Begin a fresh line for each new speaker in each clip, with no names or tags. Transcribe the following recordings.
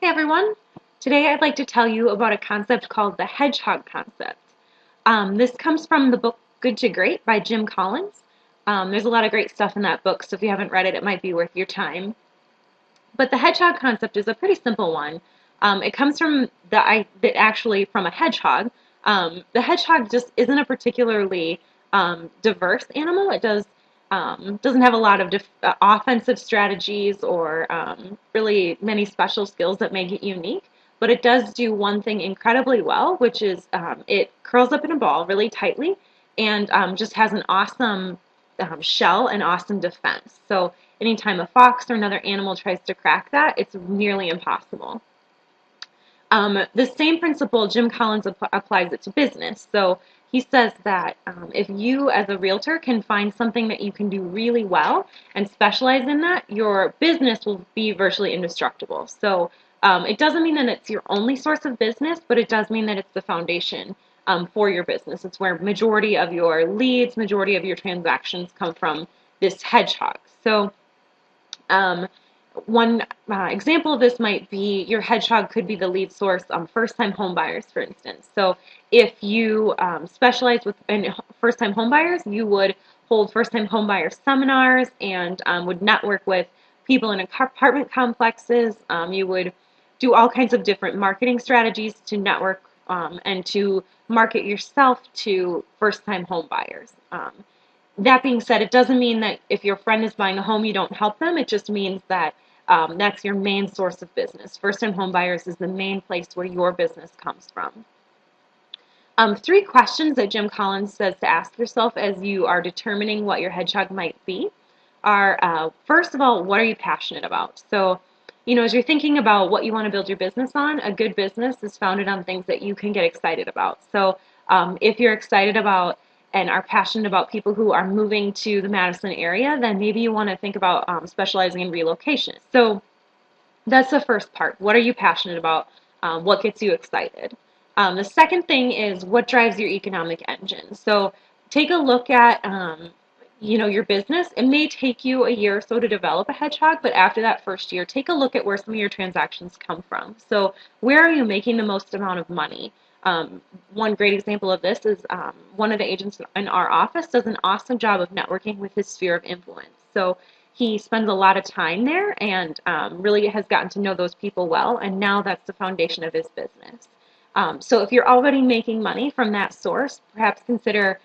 Hey everyone! Today I'd like to tell you about a concept called the hedgehog concept. This comes from the book Good to Great by Jim Collins. There's a lot of great stuff in that book, so if you haven't read it, it might be worth your time. But the hedgehog concept is a pretty simple one. It comes from actually from a hedgehog. The hedgehog just isn't a particularly diverse animal. It doesn't have a lot of offensive strategies or really many special skills that make it unique. But it does do one thing incredibly well, which is it curls up in a ball really tightly and just has an awesome shell and awesome defense. So anytime a fox or another animal tries to crack that, it's nearly impossible. The same principle, Jim Collins applies it to business. So he says that if you, as a realtor, can find something that you can do really well and specialize in that, your business will be virtually indestructible. So it doesn't mean that it's your only source of business, but it does mean that it's the foundation for your business. It's where majority of your leads, majority of your transactions come from this hedgehog. So um, one example of this might be your hedgehog could be the lead source on first-time home buyers, for instance. So if you specialize in first-time home buyers, you would hold first-time home buyer seminars and would network with people in apartment complexes. You would do all kinds of different marketing strategies to network and to market yourself to first-time home buyers. That being said, it doesn't mean that if your friend is buying a home, you don't help them. It just means that that's your main source of business. First-time home buyers is the main place where your business comes from. Three questions that Jim Collins says to ask yourself as you are determining what your hedgehog might be are, first of all, what are you passionate about? So, as you're thinking about what you want to build your business on, a good business is founded on things that you can get excited about. So, if you're excited about and are passionate about people who are moving to the Madison area, then maybe you want to think about specializing in relocation. So, that's the first part. What are you passionate about? What gets you excited? The second thing is what drives your economic engine. So take a look at your business. It may take you a year or so to develop a hedgehog, but after that first year, take a look at where some of your transactions come from. So where are you making the most amount of money? One great example of this is one of the agents in our office does an awesome job of networking with his sphere of influence. So he spends a lot of time there and really has gotten to know those people well, and now that's the foundation of his business. So if you're already making money from that source, perhaps consider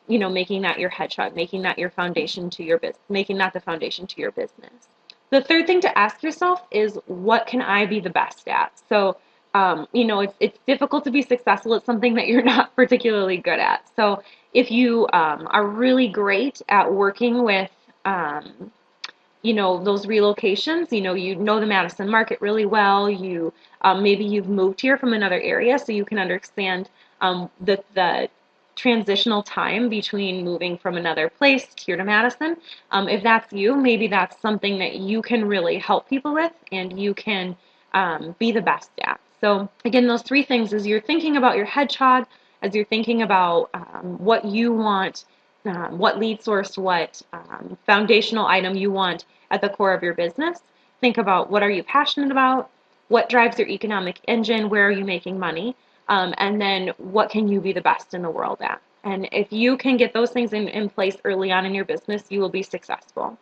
making that your hedgehog, making that your foundation to your business, making that the foundation to your business. The third thing to ask yourself is, what can I be the best at? So, it's difficult to be successful at something that you're not particularly good at. So if you are really great at working with those relocations, you know the Madison market really well. Maybe you've moved here from another area, so you can understand the transitional time between moving from another place here to Madison. If that's you, maybe that's something that you can really help people with and you can be the best at. So again, those three things, as you're thinking about your hedgehog, as you're thinking about what you want, what lead source, what foundational item you want at the core of your business. Think about, what are you passionate about, what drives your economic engine, where are you making money, and then what can you be the best in the world at. And if you can get those things in place early on in your business, you will be successful.